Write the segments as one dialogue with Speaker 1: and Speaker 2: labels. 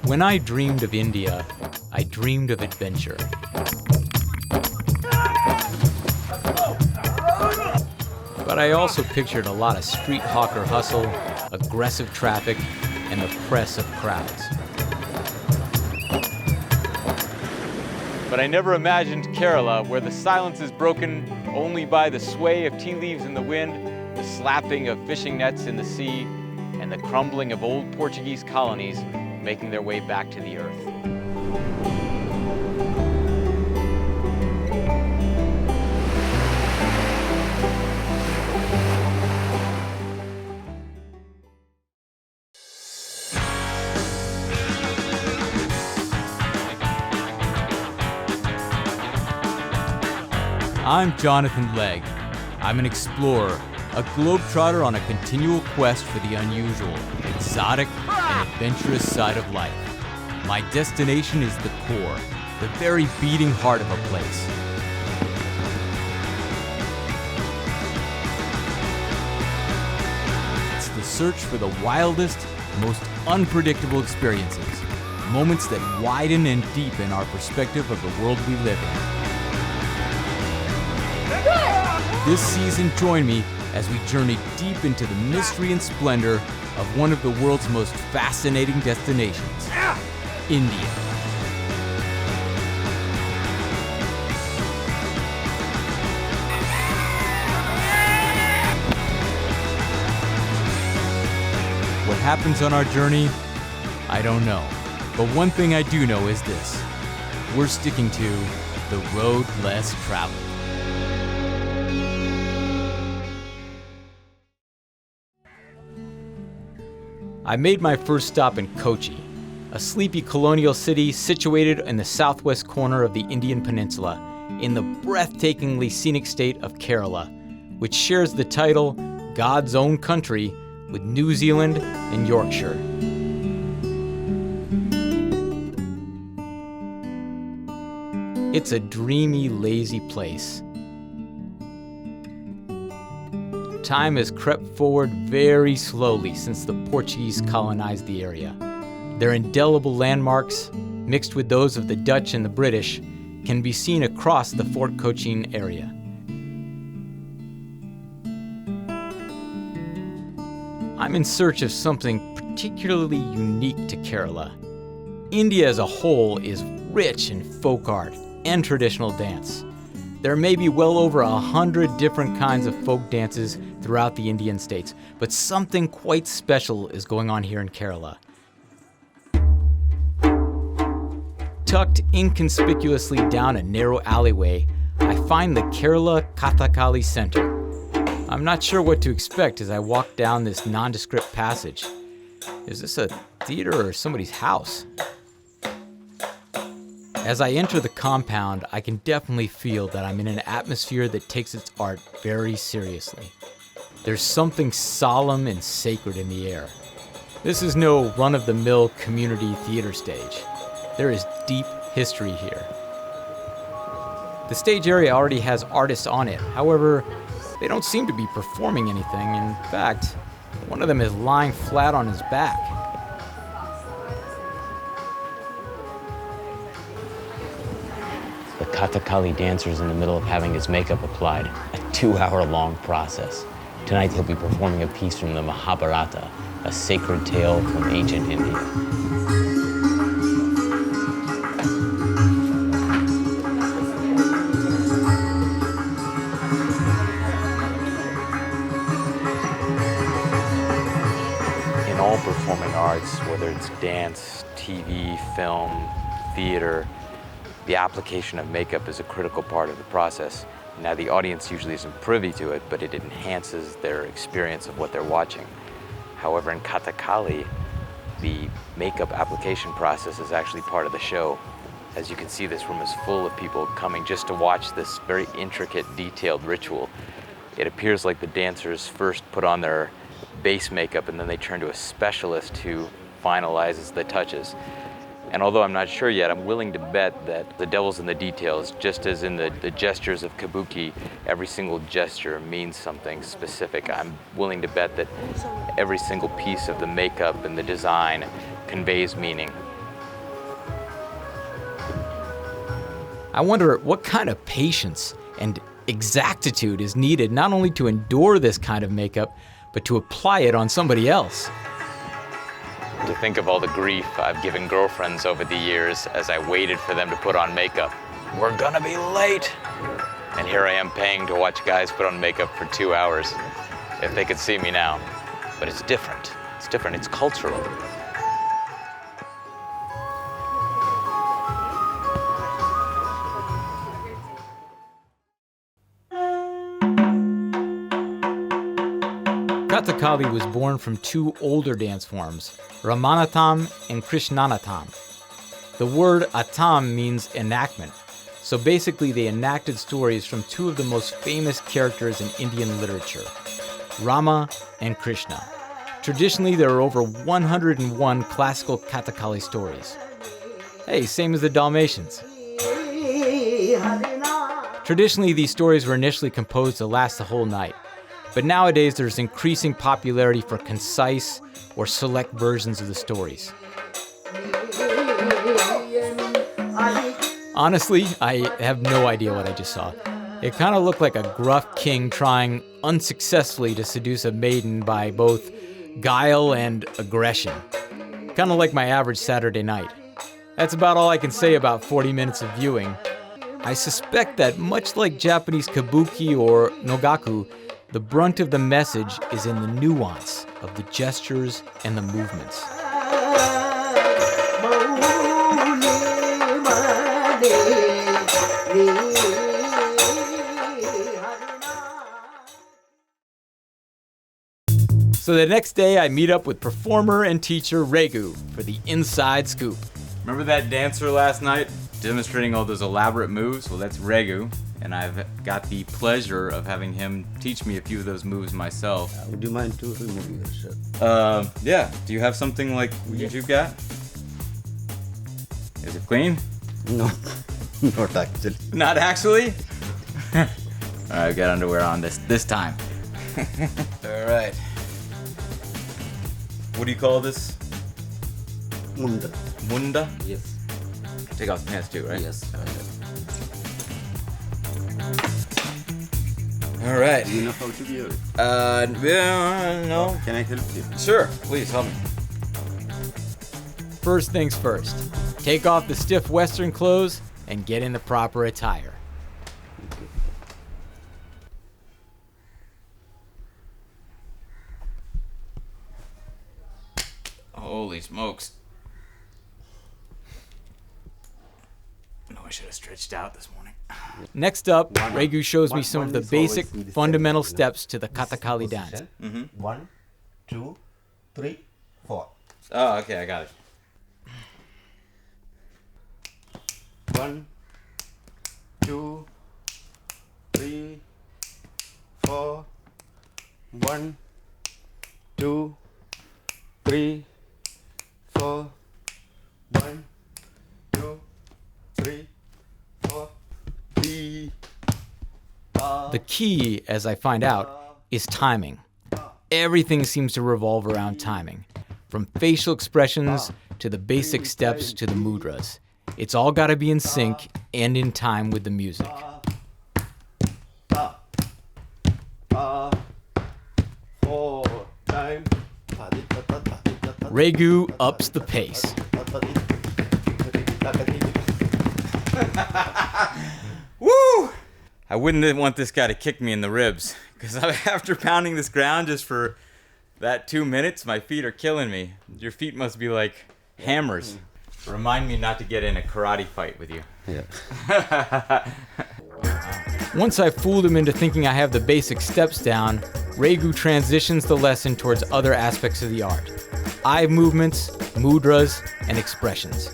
Speaker 1: When I dreamed of India, I dreamed of adventure. But I also pictured a lot of street hawker hustle, aggressive traffic, and the press of crowds. But I never imagined Kerala, where the silence is broken only by the sway of tea leaves in the wind, the slapping of fishing nets in the sea, and the crumbling of old Portuguese colonies making their way back to the earth. I'm Jonathan Legg. I'm an explorer, a globetrotter on a continual quest for the unusual, exotic, and adventurous side of life. My destination is the core, the very beating heart of a place. It's the search for the wildest, most unpredictable experiences, moments that widen and deepen our perspective of the world we live in. This season, join me as we journey deep into the mystery and splendor of one of the world's most fascinating destinations, India. What happens on our journey, I don't know. But one thing I do know is this: we're sticking to the road less traveled. I made my first stop in Kochi, a sleepy colonial city situated in the southwest corner of the Indian peninsula, in the breathtakingly scenic state of Kerala, which shares the title God's Own Country with New Zealand and Yorkshire. It's a dreamy, lazy place. Time has crept forward very slowly since the Portuguese colonized the area. Their indelible landmarks, mixed with those of the Dutch and the British, can be seen across the Fort Cochin area. I'm in search of something particularly unique to Kerala. India as a whole is rich in folk art and traditional dance. There may be well over 100 different kinds of folk dances throughout the Indian states, but something quite special is going on here in Kerala. Tucked inconspicuously down a narrow alleyway, I find the Kerala Kathakali Center. I'm not sure what to expect as I walk down this nondescript passage. Is this a theater or somebody's house? As I enter the compound, I can definitely feel that I'm in an atmosphere that takes its art very seriously. There's something solemn and sacred in the air. This is no run-of-the-mill community theater stage. There is deep history here. The stage area already has artists on it. However, they don't seem to be performing anything. In fact, one of them is lying flat on his back. The Kathakali dancer is in the middle of having his makeup applied, a 2-hour-long process. Tonight he'll be performing a piece from the Mahabharata, a sacred tale from ancient India. In all performing arts, whether it's dance, TV, film, theater, the application of makeup is a critical part of the process. Now, the audience usually isn't privy to it, but it enhances their experience of what they're watching. However, in Kathakali, the makeup application process is actually part of the show. As you can see, this room is full of people coming just to watch this very intricate, detailed ritual. It appears like the dancers first put on their base makeup and then they turn to a specialist who finalizes the touches. And although I'm not sure yet, I'm willing to bet that the devil's in the details. Just as in the gestures of kabuki, every single gesture means something specific. I'm willing to bet that every single piece of the makeup and the design conveys meaning.
Speaker 2: I wonder what kind of patience and exactitude is needed not only to endure this kind of makeup, but to apply it on somebody else.
Speaker 1: To think of all the grief I've given girlfriends over the years as I waited for them to put on makeup. We're gonna be late. And here I am paying to watch guys put on makeup for 2 hours. If they could see me now. But it's different. It's different. It's cultural.
Speaker 2: Kathakali was born from two older dance forms, Ramanattam and Krishnanattam. The word attam means enactment, so basically they enacted stories from two of the most famous characters in Indian literature, Rama and Krishna. Traditionally, there are over 101 classical Kathakali stories. Hey, same as the Dalmatians. Traditionally, these stories were initially composed to last the whole night. But nowadays, there's increasing popularity for concise or select versions of the stories. Honestly, I have no idea what I just saw. It kind of looked like a gruff king trying unsuccessfully to seduce a maiden by both guile and aggression. Kind of like my average Saturday night. That's about all I can say about 40 minutes of viewing. I suspect that much like Japanese kabuki or nogaku, the brunt of the message is in the nuance of the gestures and the movements. So the next day I meet up with performer and teacher Regu for the inside scoop.
Speaker 3: Remember that dancer last night demonstrating all those elaborate moves? Well, that's Regu. And I've got the pleasure of having him teach me a few of those moves myself.
Speaker 4: Would you mind to remove your shirt?
Speaker 3: Yeah. Do you have something like you've got? Is it clean?
Speaker 4: No, not actually.
Speaker 3: Not actually? Alright, got underwear on this time. Alright. What do you call this?
Speaker 4: Munda.
Speaker 3: Munda?
Speaker 4: Yes.
Speaker 3: Take off the pants too, right?
Speaker 4: Yes.
Speaker 3: Alright.
Speaker 4: Do you know how to do it?
Speaker 3: No.
Speaker 4: Can I help you?
Speaker 3: Sure, please help me.
Speaker 2: First things first, take off the stiff Western clothes and get in the proper attire.
Speaker 3: Holy smokes. No, I should have stretched out this morning.
Speaker 2: Next up, Regu shows me some of the basic, fundamental steps to the Kathakali dance.
Speaker 4: 1, 2, 3, 4.
Speaker 3: Oh, okay, I got it.
Speaker 4: 1, 2, 3, 4. 1, 2, 3, 4. 1, 2, 3, 4.
Speaker 2: The key, as I find out, is timing. Everything seems to revolve around timing, from facial expressions to the basic steps to the mudras. It's all got to be in sync and in time with the music. Regu ups the pace.
Speaker 3: Woo! I wouldn't want this guy to kick me in the ribs, because after pounding this ground just for that 2 minutes, my feet are killing me. Your feet must be like hammers. Remind me not to get in a karate fight with you.
Speaker 4: Yeah.
Speaker 2: Once I've fooled him into thinking I have the basic steps down, Regu transitions the lesson towards other aspects of the art. Eye movements, mudras, and expressions.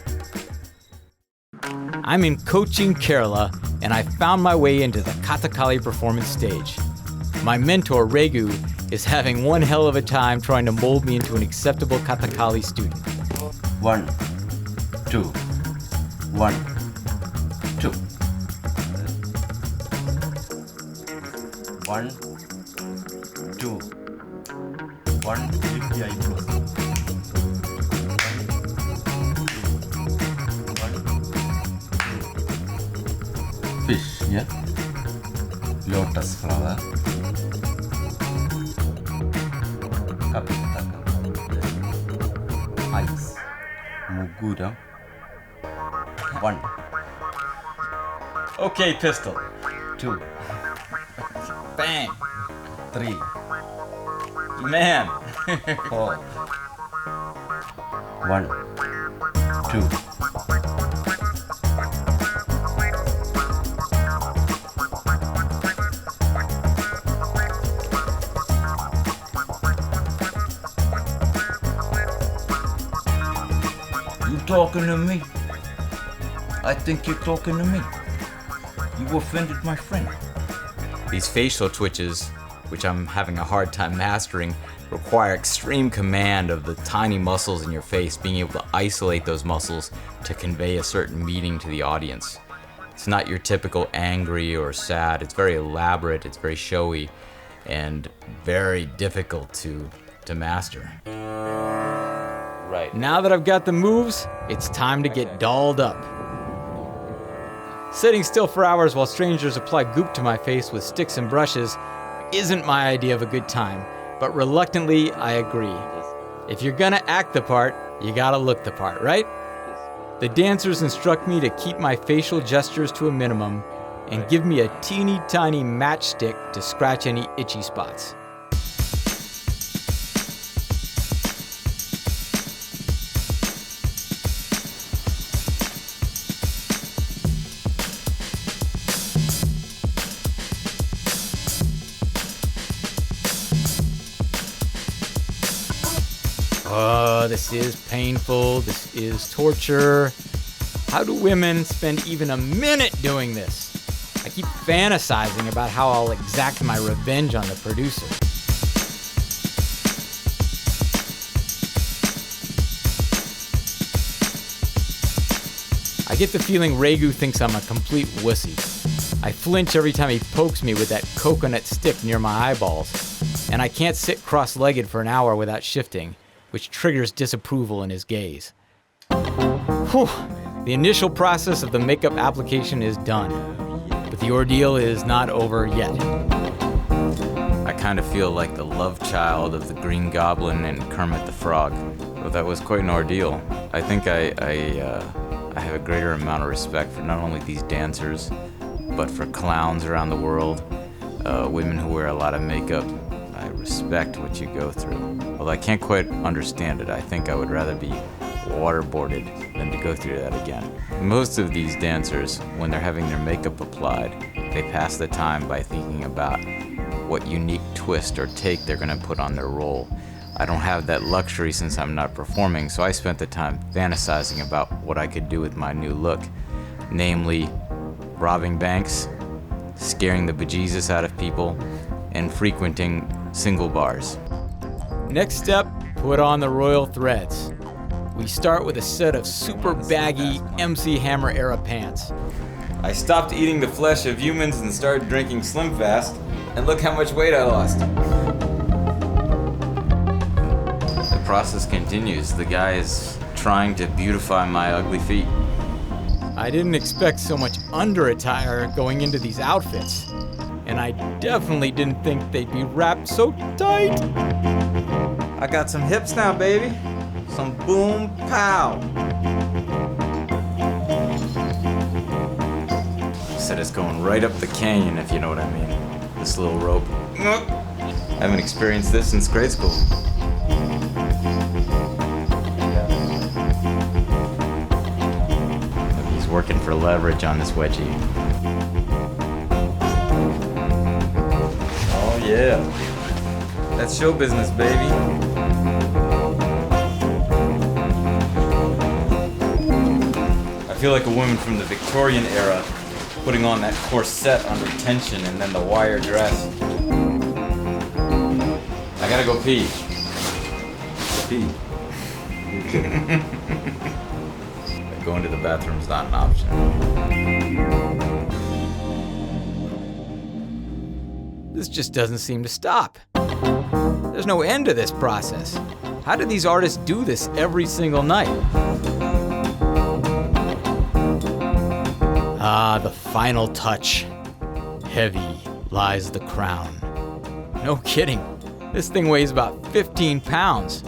Speaker 2: I'm in Cochin, Kerala, and I found my way into the Kathakali performance stage. My mentor, Regu, is having one hell of a time trying to mold me into an acceptable Kathakali student.
Speaker 4: 1, 2, 1, 2. 1, 2, 1. Keep the eye closed. 1, 2, 1, 2. fish, yeah? Lotus flower. Kathakali ice. Mugura. 1,
Speaker 3: Okay, pistol.
Speaker 4: 2,
Speaker 3: Bang.
Speaker 4: 3,
Speaker 3: Man.
Speaker 4: 4. 1, 2. You talking to me? I think you're talking to me. You offended my friend.
Speaker 3: These facial twitches, which I'm having a hard time mastering, require extreme command of the tiny muscles in your face, being able to isolate those muscles to convey a certain meaning to the audience. It's not your typical angry or sad. It's very elaborate, it's very showy, and very difficult to master.
Speaker 1: Right.
Speaker 2: Now that I've got the moves, it's time to get dolled up. Sitting still for hours while strangers apply goop to my face with sticks and brushes isn't my idea of a good time, but reluctantly I agree. If you're gonna act the part, you gotta look the part, right? The dancers instruct me to keep my facial gestures to a minimum and give me a teeny tiny matchstick to scratch any itchy spots. Oh, this is painful. This is torture. How do women spend even a minute doing this? I keep fantasizing about how I'll exact my revenge on the producer. I get the feeling Regu thinks I'm a complete wussy. I flinch every time he pokes me with that coconut stick near my eyeballs, and I can't sit cross-legged for an hour without shifting, which triggers disapproval in his gaze. Whew, the initial process of the makeup application is done, but the ordeal is not over yet.
Speaker 3: I kind of feel like the love child of the Green Goblin and Kermit the Frog. Well, that was quite an ordeal. I think I have a greater amount of respect for not only these dancers, but for clowns around the world, women who wear a lot of makeup. I respect what you go through. Although I can't quite understand it, I think I would rather be waterboarded than to go through that again. Most of these dancers, when they're having their makeup applied, they pass the time by thinking about what unique twist or take they're going to put on their role. I don't have that luxury since I'm not performing, so I spent the time fantasizing about what I could do with my new look, namely robbing banks, scaring the bejesus out of people, and frequenting single bars.
Speaker 2: Next step, put on the royal threads. We start with a set of super baggy MC Hammer era pants.
Speaker 3: I stopped eating the flesh of humans and started drinking Slim Fast, and look how much weight I lost. The process continues. The guy is trying to beautify my ugly feet.
Speaker 2: I didn't expect so much under attire going into these outfits, and I definitely didn't think they'd be wrapped so tight.
Speaker 3: I got some hips now, baby. Some boom pow. Said it's going right up the canyon, if you know what I mean. This little rope. I haven't experienced this since grade school. Look, he's working for leverage on this wedgie. Oh yeah. That's show business, baby. I feel like a woman from the Victorian era putting on that corset under tension and then the wire dress. I gotta go pee. Pee. Going to the bathroom's not an option.
Speaker 2: This just doesn't seem to stop. There's no end to this process. How do these artists do this every single night? Ah, the final touch. Heavy lies the crown. No kidding. This thing weighs about 15 pounds.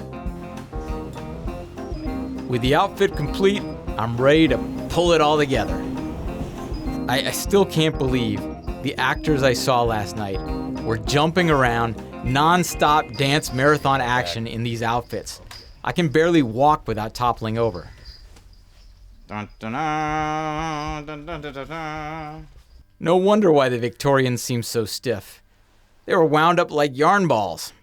Speaker 2: With the outfit complete, I'm ready to pull it all together. I still can't believe the actors I saw last night were jumping around, non-stop dance marathon action in these outfits. I can barely walk without toppling over.
Speaker 3: Dun, dun, dun, dun, dun, dun, dun, dun.
Speaker 2: No wonder why the Victorians seemed so stiff. They were wound up like yarn balls.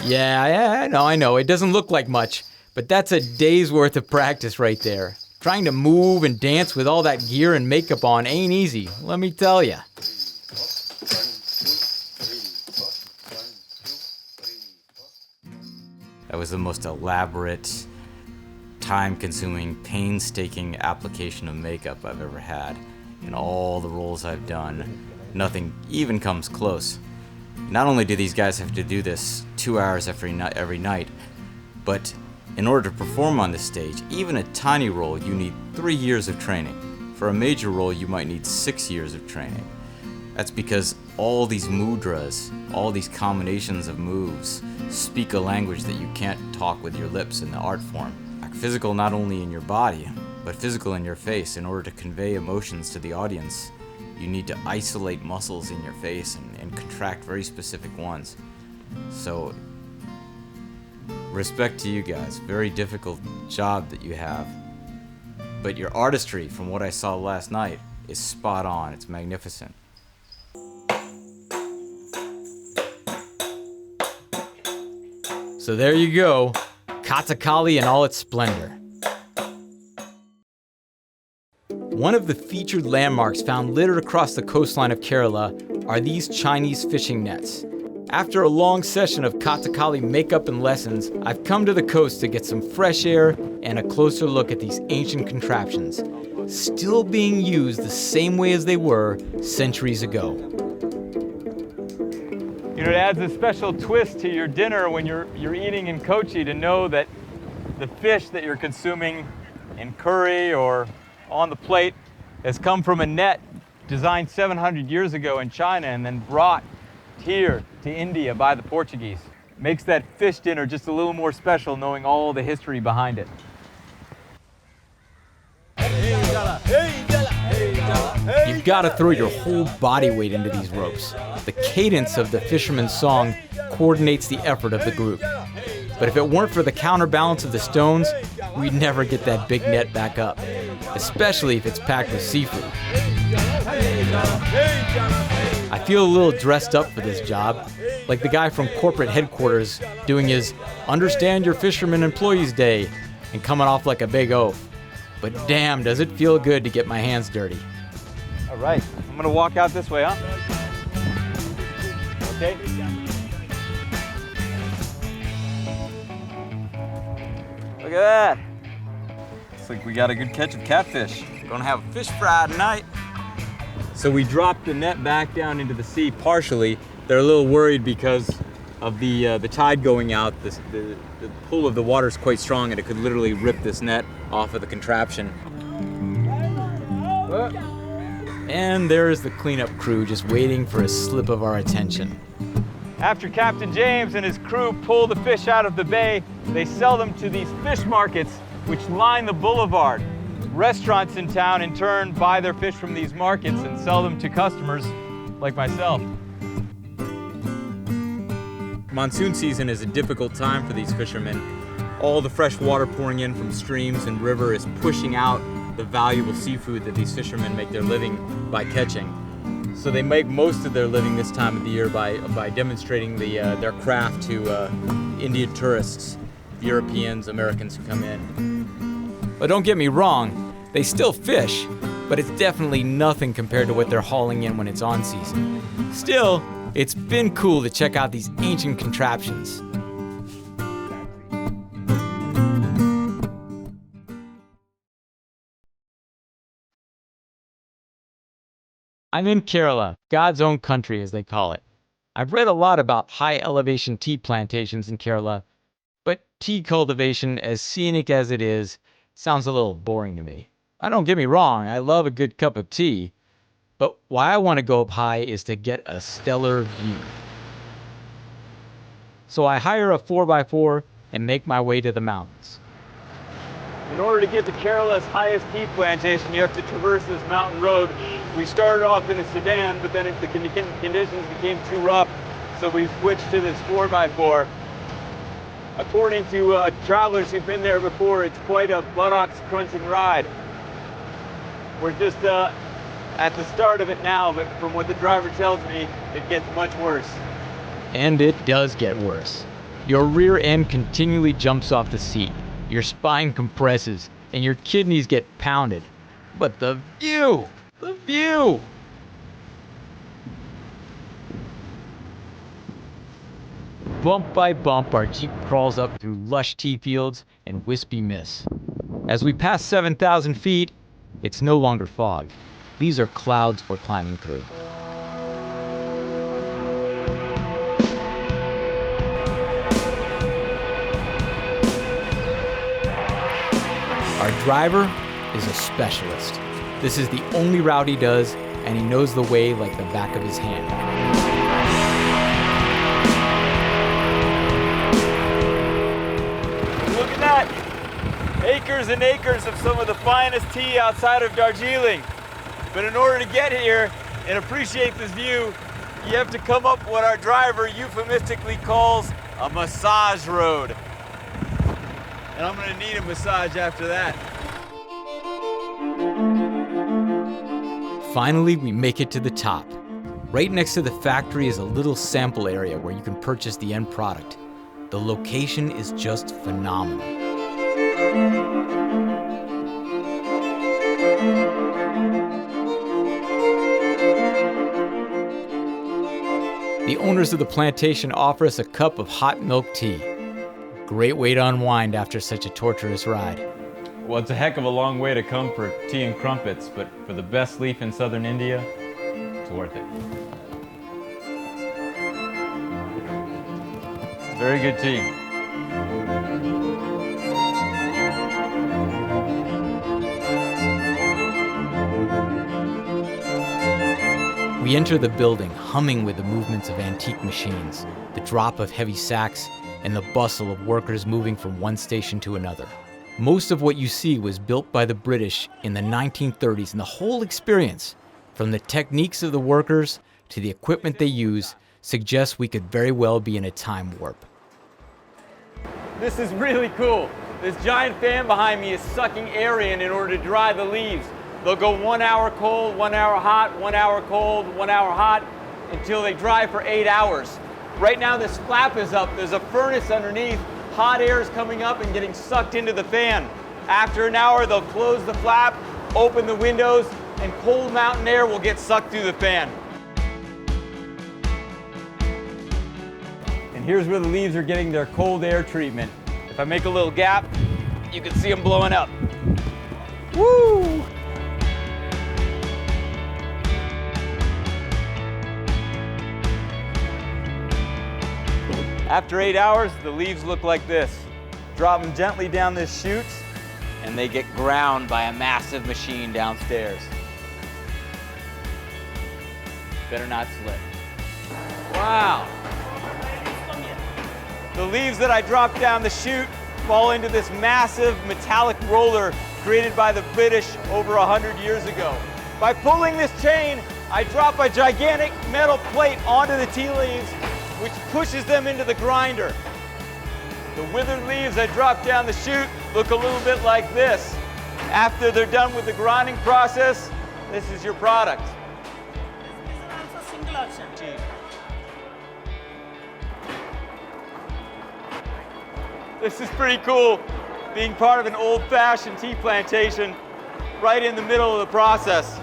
Speaker 2: Yeah, I know. It doesn't look like much, but that's a day's worth of practice right there. Trying to move and dance with all that gear and makeup on ain't easy, let me tell ya.
Speaker 3: That was the most elaborate, time-consuming, painstaking application of makeup I've ever had. In all the roles I've done, nothing even comes close. Not only do these guys have to do this 2 hours every night, but in order to perform on the stage, even a tiny role, you need 3 years of training. For a major role, you might need 6 years of training. That's because all these mudras, all these combinations of moves, speak a language that you can't talk with your lips in the art form. Physical not only in your body, but physical in your face. In order to convey emotions to the audience, you need to isolate muscles in your face and contract very specific ones. So, respect to you guys. Very difficult job that you have. But your artistry, from what I saw last night, is spot on. It's magnificent.
Speaker 2: So there you go, Kathakali in all its splendor. One of the featured landmarks found littered across the coastline of Kerala are these Chinese fishing nets. After a long session of Kathakali makeup and lessons, I've come to the coast to get some fresh air and a closer look at these ancient contraptions, still being used the same way as they were centuries ago.
Speaker 5: You know, it adds a special twist to your dinner when you're eating in Kochi to know that the fish that you're consuming in curry or on the plate has come from a net designed 700 years ago in China and then brought here to India by the Portuguese. Makes that fish dinner just a little more special knowing all the history behind it.
Speaker 2: You've got to throw your whole body weight into these ropes. The cadence of the fisherman's song coordinates the effort of the group. But if it weren't for the counterbalance of the stones, we'd never get that big net back up, especially if it's packed with seafood. I feel a little dressed up for this job, like the guy from corporate headquarters doing his Understand Your Fisherman Employees Day and coming off like a big oaf. But damn, does it feel good to get my hands dirty.
Speaker 5: All right, I'm gonna walk out this way, huh? Okay. Look at that. Looks like we got a good catch of catfish. Gonna have a fish fry tonight. So we dropped the net back down into the sea partially. They're a little worried because of the tide going out. The pull of the water is quite strong and it could literally rip this net off of the contraption.
Speaker 2: And there's the cleanup crew just waiting for a slip of our attention.
Speaker 5: After Captain James and his crew pull the fish out of the bay, they sell them to these fish markets which line the boulevard. Restaurants in town in turn buy their fish from these markets and sell them to customers like myself.
Speaker 3: Monsoon season is a difficult time for these fishermen. All the fresh water pouring in from streams and river is pushing out the valuable seafood that these fishermen make their living by catching. So they make most of their living this time of the year by demonstrating their craft to Indian tourists, Europeans, Americans who come in.
Speaker 2: But don't get me wrong, they still fish, but it's definitely nothing compared to what they're hauling in when it's on season. Still, it's been cool to check out these ancient contraptions. I'm in Kerala, God's own country as they call it. I've read a lot about high elevation tea plantations in Kerala, but tea cultivation, as scenic as it is, sounds a little boring to me. Don't get me wrong, I love a good cup of tea, but why I want to go up high is to get a stellar view. So I hire a 4x4 and make my way to the mountains.
Speaker 5: In order to get to Kerala's highest tea plantation, you have to traverse this mountain road. We started off in a sedan, but then the conditions became too rough, so we switched to this 4x4. According to travelers who've been there before, it's quite a buttocks crunching ride. We're just at the start of it now, but from what the driver tells me, it gets much worse.
Speaker 2: And it does get worse. Your rear end continually jumps off the seat, your spine compresses, and your kidneys get pounded. But the view! The view! Bump by bump, our Jeep crawls up through lush tea fields and wispy mist. As we pass 7,000 feet, it's no longer fog. These are clouds we're climbing through. Our driver is a specialist. This is the only route he does, and he knows the way like the back of his hand.
Speaker 5: Look at that! Acres and acres of some of the finest tea outside of Darjeeling. But in order to get here and appreciate this view, you have to come up what our driver euphemistically calls a massage road. And I'm gonna need a massage after that.
Speaker 2: Finally, we make it to the top. Right next to the factory is a little sample area where you can purchase the end product. The location is just phenomenal. The owners of the plantation offer us a cup of hot milk tea. Great way to unwind after such a torturous ride.
Speaker 5: Well, it's a heck of a long way to come for tea and crumpets, but for the best leaf in southern India, it's worth it. Very good tea.
Speaker 2: We enter the building humming with the movements of antique machines, the drop of heavy sacks, and the bustle of workers moving from one station to another. Most of what you see was built by the British in the 1930s, and the whole experience, from the techniques of the workers to the equipment they use, suggests we could very well be in a time warp.
Speaker 5: This is really cool. This giant fan behind me is sucking air in order to dry the leaves. They'll go 1 hour cold, 1 hour hot, 1 hour cold, 1 hour hot, until they dry for 8 hours. Right now this flap is up, there's a furnace underneath, hot air is coming up and getting sucked into the fan. After an hour they'll close the flap, open the windows, and cold mountain air will get sucked through the fan. And here's where the leaves are getting their cold air treatment. If I make a little gap, you can see them blowing up. Woo! After 8 hours, the leaves look like this. Drop them gently down this chute, and they get ground by a massive machine downstairs. Better not slip. Wow. The leaves that I drop down the chute fall into this massive metallic roller created by the British over 100 years ago. By pulling this chain, I drop a gigantic metal plate onto the tea leaves, which pushes them into the grinder. The withered leaves I drop down the chute look a little bit like this. After they're done with the grinding process, this is your product.
Speaker 6: This is also single action.
Speaker 5: This is pretty cool, being part of an old-fashioned tea plantation right in the middle of the process.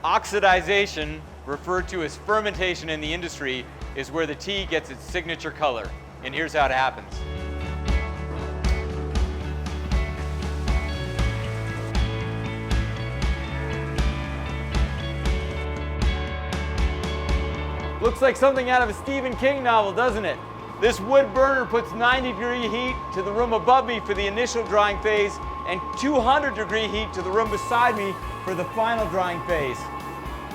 Speaker 5: Oxidization, referred to as fermentation in the industry, is where the tea gets its signature color. And here's how it happens. Looks like something out of a Stephen King novel, doesn't it? This wood burner puts 90-degree heat to the room above me for the initial drying phase and 200-degree heat to the room beside me for the final drying phase.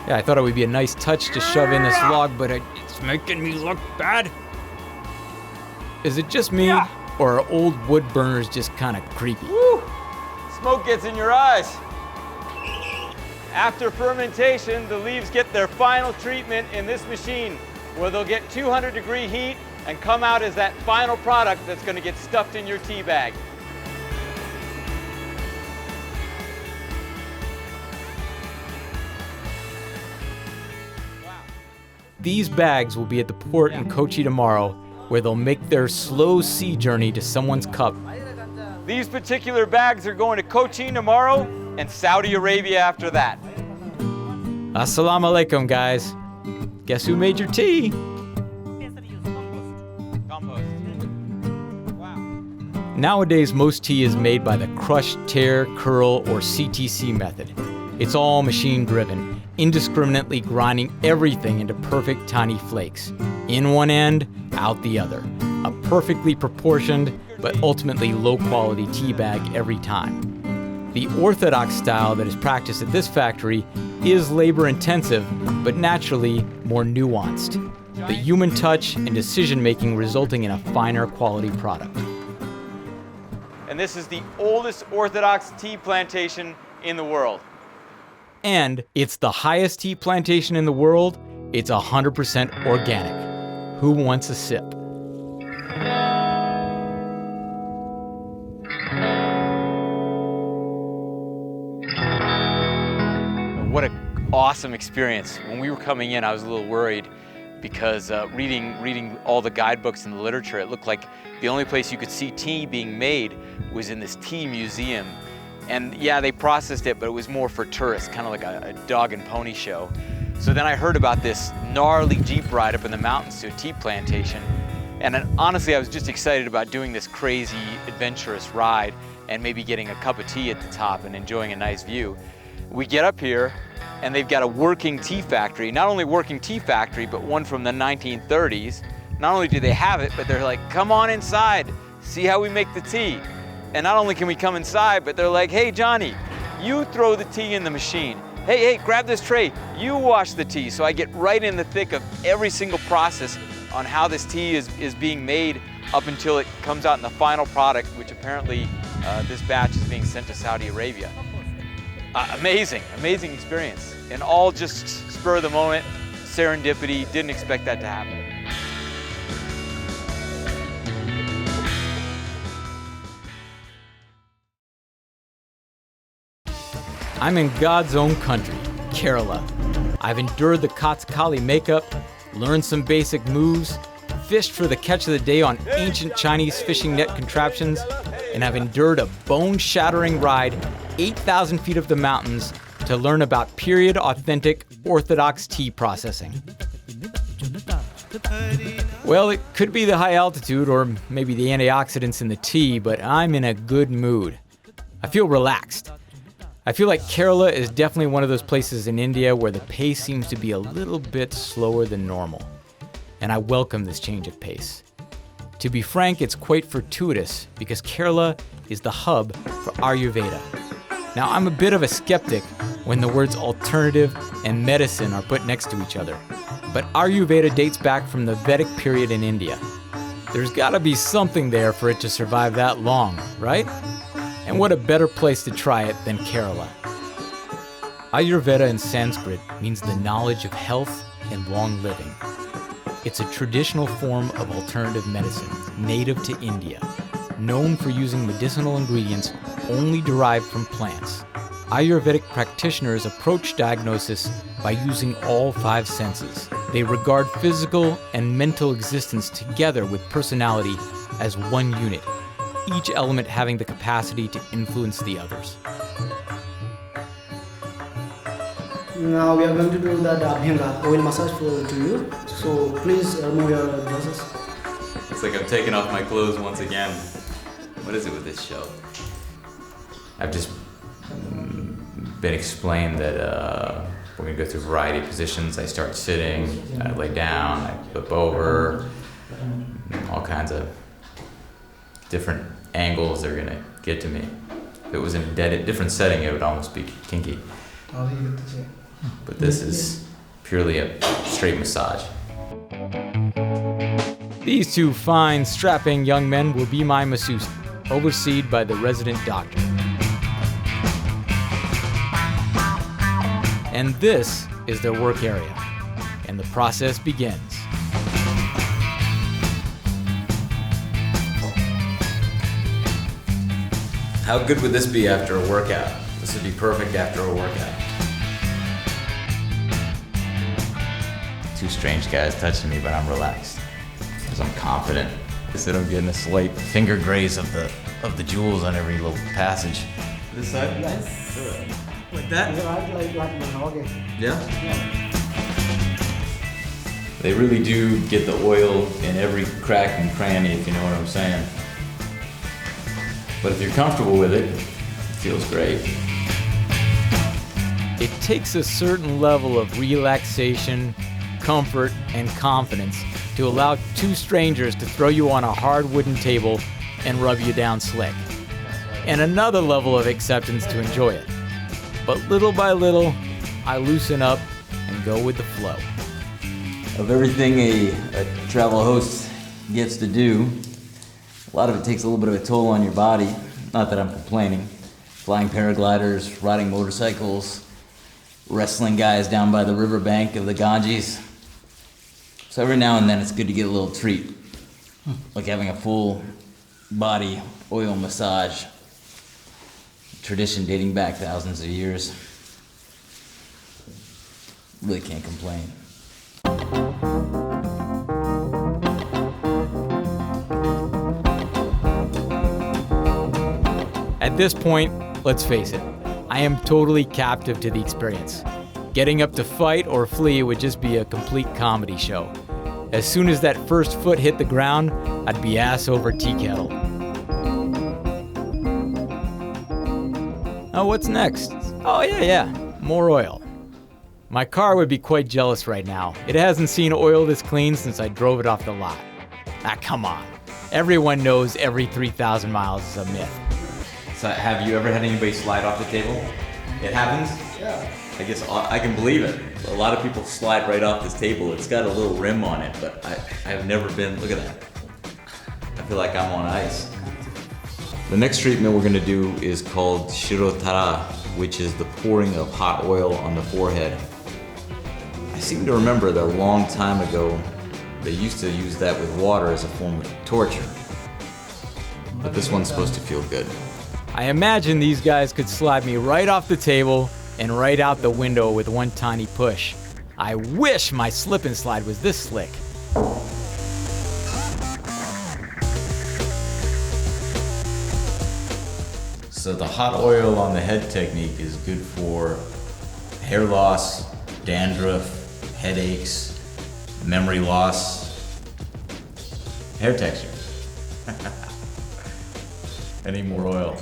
Speaker 2: Yeah, I thought it would be a nice touch to shove in this log, but it's making me look bad. Is it just me, or are old wood burners just kind of creepy?
Speaker 5: Woo! Smoke gets in your eyes. After fermentation, the leaves get their final treatment in this machine, where they'll get 200-degree heat and come out as that final product that's going to get stuffed in your tea bag.
Speaker 2: These bags will be at the port in Kochi tomorrow, where they'll make their slow sea journey to someone's cup.
Speaker 5: These particular bags are going to Kochi tomorrow and Saudi Arabia after that.
Speaker 2: Assalamu alaikum, guys. Guess who made your tea? Nowadays, most tea is made by the crush, tear, curl, or CTC method. It's all machine-driven, indiscriminately grinding everything into perfect tiny flakes. In one end, out the other. A perfectly proportioned, but ultimately low-quality tea bag every time. The orthodox style that is practiced at this factory is labor-intensive, but naturally more nuanced. The human touch and decision-making resulting in a finer quality product.
Speaker 5: And this is the oldest orthodox tea plantation in the world.
Speaker 2: And it's the highest tea plantation in the world. It's 100% organic. Who wants a sip?
Speaker 1: What an awesome experience. When we were coming in, I was a little worried because reading all the guidebooks and the literature, it looked like the only place you could see tea being made was in this tea museum. And yeah, they processed it, but it was more for tourists, kind of like a dog and pony show. So then I heard about this gnarly Jeep ride up in the mountains to a tea plantation. And honestly, I was just excited about doing this crazy, adventurous ride and maybe getting a cup of tea at the top and enjoying a nice view. We get up here and they've got a working tea factory. Not only working tea factory, but one from the 1930s. Not only do they have it, but they're like, come on inside, see how we make the tea. And not only can we come inside, but they're like, hey, Johnny, you throw the tea in the machine. Hey, grab this tray, you wash the tea. So I get right in the thick of every single process on how this tea is being made up until it comes out in the final product, which apparently this batch is being sent to Saudi Arabia. Amazing experience. And all just spur of the moment, serendipity, didn't expect that to happen.
Speaker 2: I'm in God's own country, Kerala. I've endured the Kathakali makeup, learned some basic moves, fished for the catch of the day on ancient Chinese fishing net contraptions, and I've endured a bone-shattering ride 8,000 feet up the mountains to learn about period authentic orthodox tea processing. Well, it could be the high altitude or maybe the antioxidants in the tea, but I'm in a good mood. I feel relaxed. I feel like Kerala is definitely one of those places in India where the pace seems to be a little bit slower than normal. And I welcome this change of pace. To be frank, it's quite fortuitous because Kerala is the hub for Ayurveda. Now, I'm a bit of a skeptic when the words alternative and medicine are put next to each other. But Ayurveda dates back from the Vedic period in India. There's gotta be something there for it to survive that long, right? And what a better place to try it than Kerala. Ayurveda in Sanskrit means the knowledge of health and long living. It's a traditional form of alternative medicine, native to India, known for using medicinal ingredients only derived from plants. Ayurvedic practitioners approach diagnosis by using all 5 senses. They regard physical and mental existence together with personality as one unit, each element having the capacity to influence the others.
Speaker 7: Now we are going to do the Abhyanga oil massage to you. So please remove your dresses.
Speaker 3: It's like I'm taking off my clothes once again. What is it with this show? I've just been explained that We're gonna go through a variety of positions. I start sitting, I lay down, I flip over, all kinds of different angles they're gonna get to me. If it was in a different setting, it would almost be kinky. But this is purely a straight massage.
Speaker 2: These two fine, strapping young men will be my masseuse, overseen by the resident doctor. And this is their work area, and the process begins.
Speaker 3: How good would this be after a workout? This would be perfect after a workout. Two strange guys touching me, but I'm relaxed because I'm confident. I said I'm getting a slight finger graze of the jewels on every little passage. This side?
Speaker 7: Yes.
Speaker 3: Like that?
Speaker 7: Okay.
Speaker 3: Yeah? They really do get the oil in every crack and cranny, if you know what I'm saying. But if you're comfortable with it, it feels great.
Speaker 2: It takes a certain level of relaxation, comfort, and confidence to allow two strangers to throw you on a hard wooden table and rub you down slick. And another level of acceptance to enjoy it. But little by little, I loosen up and go with the flow.
Speaker 4: Of everything a travel host gets to do, a lot of it takes a little bit of a toll on your body. Not that I'm complaining. Flying paragliders, riding motorcycles, wrestling guys down by the riverbank of the Ganges. So every now and then it's good to get a little treat, like having a full body oil massage. Tradition dating back thousands of years. Really can't complain.
Speaker 2: At this point, let's face it, I am totally captive to the experience. Getting up to fight or flee would just be a complete comedy show. As soon as that first foot hit the ground, I'd be ass over tea kettle. Oh, what's next? Oh, yeah, more oil. My car would be quite jealous right now. It hasn't seen oil this clean since I drove it off the lot. Ah, come on. Everyone knows every 3,000 miles is a myth.
Speaker 3: So have you ever had anybody slide off the table? It happens?
Speaker 7: Yeah.
Speaker 3: I guess I can believe it. A lot of people slide right off this table. It's got a little rim on it, but I have never been, look at that. I feel like I'm on ice. The next treatment we're gonna do is called shirotara, which is the pouring of hot oil on the forehead. I seem to remember that a long time ago, they used to use that with water as a form of torture. But this one's supposed to feel good.
Speaker 2: I imagine these guys could slide me right off the table and right out the window with one tiny push. I wish my slip and slide was this slick.
Speaker 3: So the hot oil on the head technique is good for hair loss, dandruff, headaches, memory loss, hair texture. I need more oil.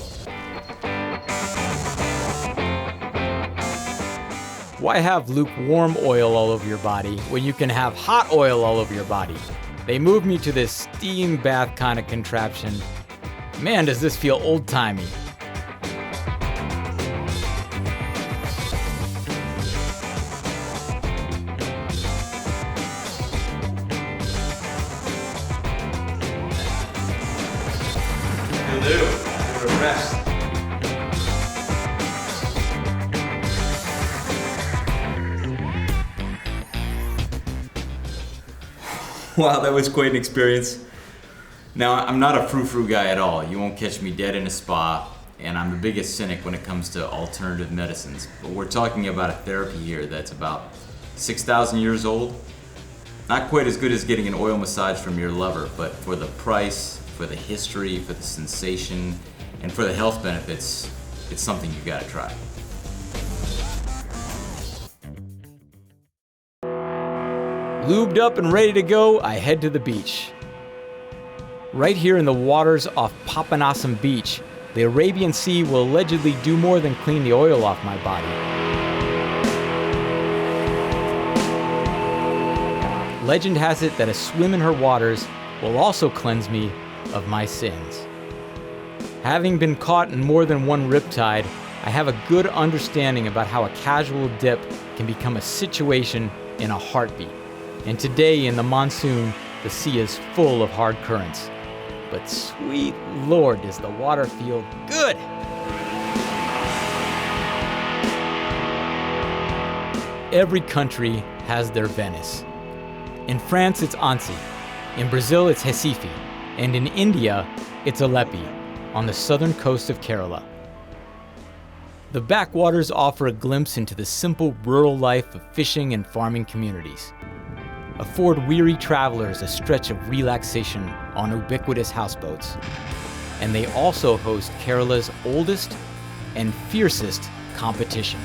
Speaker 2: Why have lukewarm oil all over your body when you can have hot oil all over your body? They moved me to this steam bath kind of contraption. Man, does this feel old-timey.
Speaker 3: You'll do. Give it a rest. Wow, that was quite an experience. Now, I'm not a frou-frou guy at all. You won't catch me dead in a spa, and I'm the biggest cynic when it comes to alternative medicines. But we're talking about a therapy here that's about 6,000 years old. Not quite as good as getting an oil massage from your lover, but for the price, for the history, for the sensation, and for the health benefits, it's something you gotta try.
Speaker 2: Lubed up and ready to go, I head to the beach. Right here in the waters off Papanasam Beach, the Arabian Sea will allegedly do more than clean the oil off my body. legend has it that a swim in her waters will also cleanse me of my sins. Having been caught in more than one riptide, I have a good understanding about how a casual dip can become a situation in a heartbeat. And today in the monsoon, the sea is full of hard currents. But sweet Lord, does the water feel good! Every country has their Venice. In France, it's Annecy. In Brazil, it's Recife. And in India, it's Aleppi, on the southern coast of Kerala. The backwaters offer a glimpse into the simple rural life of fishing and farming communities, afford weary travelers a stretch of relaxation on ubiquitous houseboats, and they also host Kerala's oldest and fiercest competition.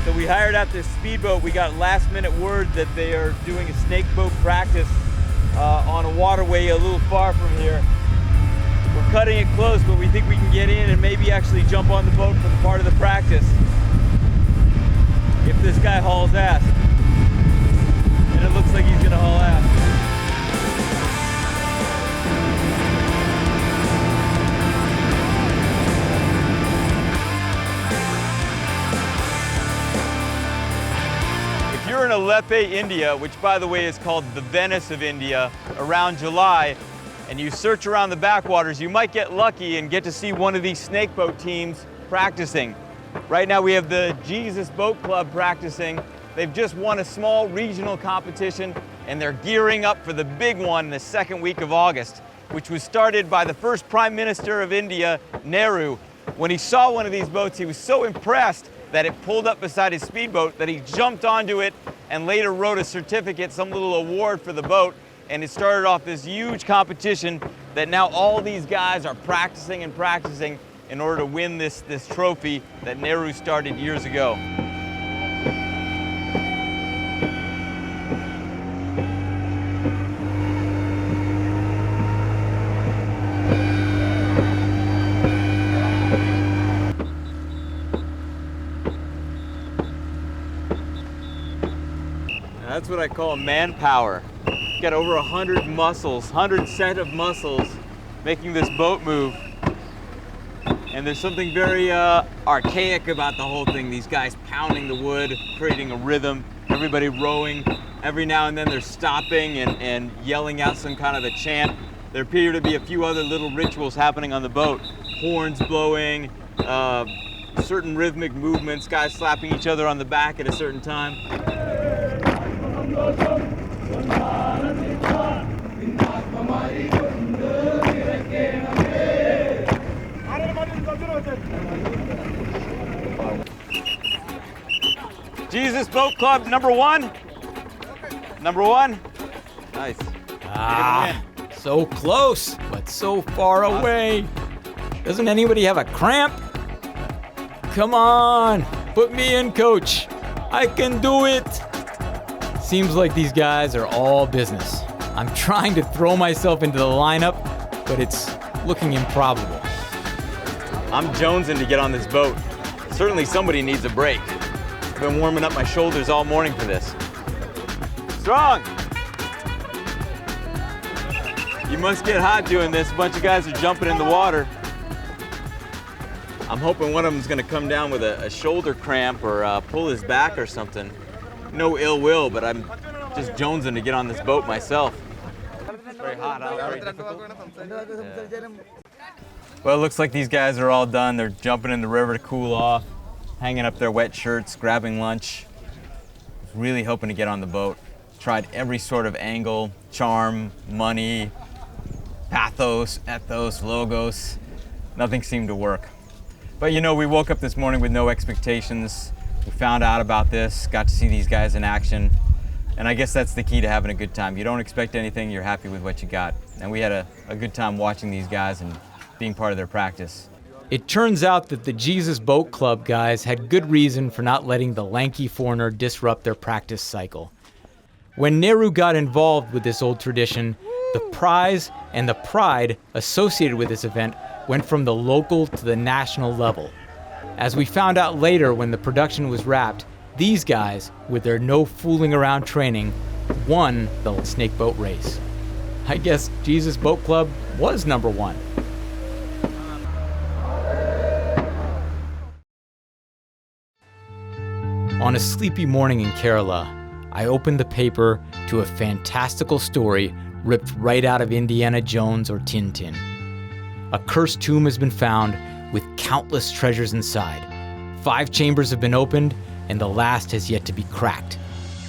Speaker 5: So we hired out this speedboat. We got last minute word that they are doing a snake boat practice on a waterway a little far from here. We're cutting it close, but we think we can get in and maybe actually jump on the boat for the part of the practice if this guy hauls ass. And it looks like he's gonna haul ass. If you're in Aleppi, India, which by the way is called the Venice of India, around July, and you search around the backwaters, you might get lucky and get to see one of these snake boat teams practicing. Right now we have the Jesus Boat Club practicing. They've just won a small regional competition and they're gearing up for the big one in the second week of August, which was started by the first Prime Minister of India, Nehru. When he saw one of these boats, he was so impressed that it pulled up beside his speedboat that he jumped onto it and later wrote a certificate, some little award for the boat. And it started off this huge competition that now all these guys are practicing and practicing in order to win this trophy that Nehru started years ago. That's what I call manpower. Got over 100 muscles, 100 set of muscles making this boat move. And there's something very archaic about the whole thing. These guys pounding the wood, creating a rhythm, everybody rowing. Every now and then they're stopping and yelling out some kind of a chant. There appear to be a few other little rituals happening on the boat. Horns blowing, certain rhythmic movements, guys slapping each other on the back at a certain time. Jesus Boat Club number one. Number one. Nice.
Speaker 2: Ah, so close, but so far away. Doesn't anybody have a cramp? Come on, put me in, coach. I can do it. Seems like these guys are all business. I'm trying to throw myself into the lineup, but it's looking improbable.
Speaker 5: I'm jonesing to get on this boat. Certainly somebody needs a break. I've been warming up my shoulders all morning for this. Strong! You must get hot doing this. A bunch of guys are jumping in the water. I'm hoping one of them's gonna come down with a shoulder cramp or pull his back or something. No ill will, but I'm just jonesing to get on this boat myself. It's very hot, huh? Very difficult. Yeah. Well, it looks like these guys are all done. They're jumping in the river to cool off, hanging up their wet shirts, grabbing lunch. Really hoping to get on the boat. Tried every sort of angle, charm, money, pathos, ethos, logos. Nothing seemed to work. But you know, we woke up this morning with no expectations. We found out about this, got to see these guys in action. And I guess that's the key to having a good time. You don't expect anything, you're happy with what you got. And we had a good time watching these guys and being part of their practice.
Speaker 2: It turns out that the Jesus Boat Club guys had good reason for not letting the lanky foreigner disrupt their practice cycle. When Nehru got involved with this old tradition, the prize and the pride associated with this event went from the local to the national level. As we found out later when the production was wrapped, these guys, with their no fooling around training, won the snake boat race. I guess Jesus Boat Club was number one. On a sleepy morning in Kerala, I opened the paper to a fantastical story ripped right out of Indiana Jones or Tintin. A cursed tomb has been found with countless treasures inside. 5 chambers have been opened, and the last has yet to be cracked.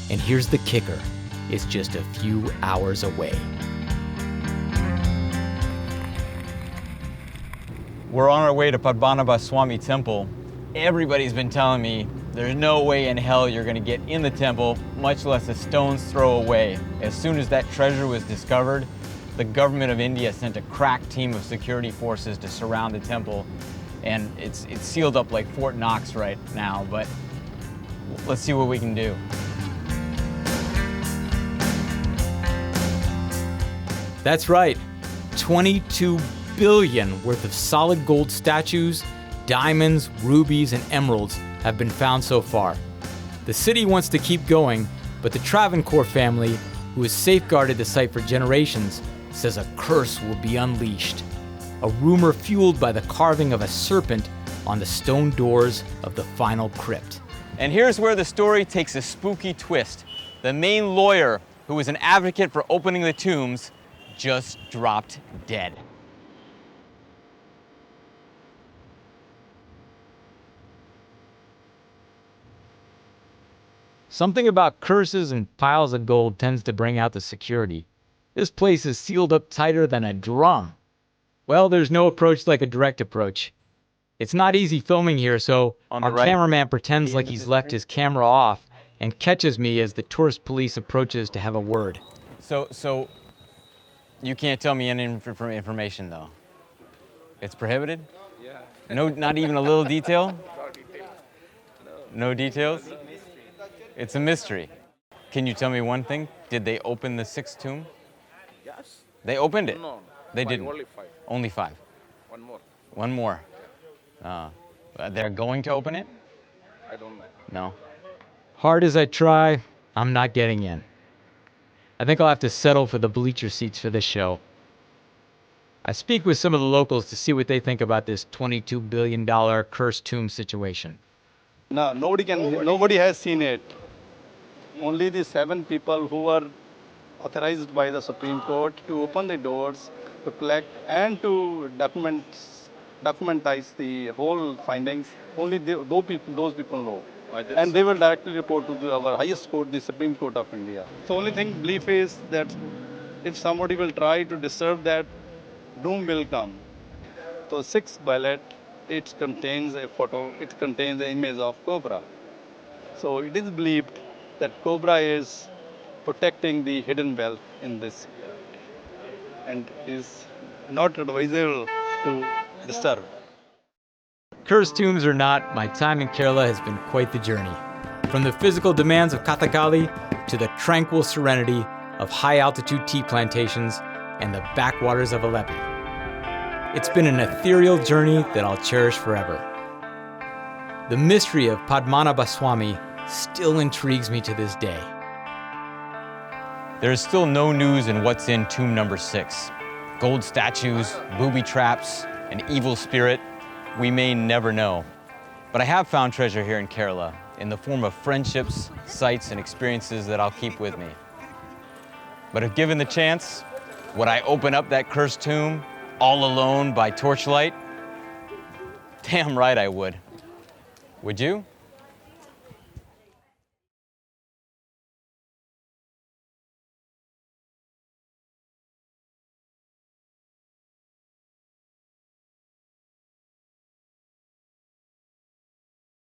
Speaker 2: And here's the kicker, it's just a few hours away.
Speaker 5: We're on our way to Padmanabha Swami Temple. Everybody's been telling me there's no way in hell you're gonna get in the temple, much less a stone's throw away. As soon as that treasure was discovered, the government of India sent a crack team of security forces to surround the temple, and it's sealed up like Fort Knox right now, but let's see what we can do.
Speaker 2: That's right, 22 billion worth of solid gold statues, diamonds, rubies, and emeralds have been found so far. The city wants to keep going, but the Travancore family, who has safeguarded the site for generations, says a curse will be unleashed. A rumor fueled by the carving of a serpent on the stone doors of the final crypt.
Speaker 5: And here's where the story takes a spooky twist. The main lawyer, who was an advocate for opening the tombs, just dropped dead.
Speaker 2: Something about curses and piles of gold tends to bring out the security. This place is sealed up tighter than a drum. Well, there's no approach like a direct approach. It's not easy filming here, so our cameraman pretends like he's left his camera off and catches me as the tourist police approaches to have a word.
Speaker 5: So you can't tell me any information though? It's prohibited? Yeah. No, not even a little detail? No details? It's a mystery. Can you tell me one thing? Did they open the 6th tomb?
Speaker 8: Yes.
Speaker 5: They opened it?
Speaker 8: No.
Speaker 5: They didn't?
Speaker 8: Only 5.
Speaker 5: Only 5?
Speaker 8: One more.
Speaker 5: One more? They're going to open it?
Speaker 8: I don't know.
Speaker 5: No.
Speaker 2: Hard as I try, I'm not getting in. I think I'll have to settle for the bleacher seats for this show. I speak with some of the locals to see what they think about this $22 billion cursed tomb situation.
Speaker 9: No, nobody has seen it. Only the 7 people who were authorized by the Supreme Court to open the doors, to collect and to documentize the whole findings, only those people know. And they will directly report to our highest court, the Supreme Court of India. The only thing belief is that if somebody will try to disturb that, doom will come. So 6th ballot, it contains a photo, it contains the image of cobra. So it is believed that cobra is protecting the hidden wealth in this and is not advisable to disturb.
Speaker 2: Cursed tombs or not, my time in Kerala has been quite the journey. From the physical demands of Kathakali to the tranquil serenity of high-altitude tea plantations and the backwaters of Aleppi. It's been an ethereal journey that I'll cherish forever. The mystery of Padmanabha Swami still intrigues me to this day.
Speaker 5: There is still no news in what's in tomb number 6. Gold statues, booby traps, an evil spirit. We may never know. But I have found treasure here in Kerala in the form of friendships, sights, and experiences that I'll keep with me. But if given the chance, would I open up that cursed tomb all alone by torchlight? Damn right I would. Would you?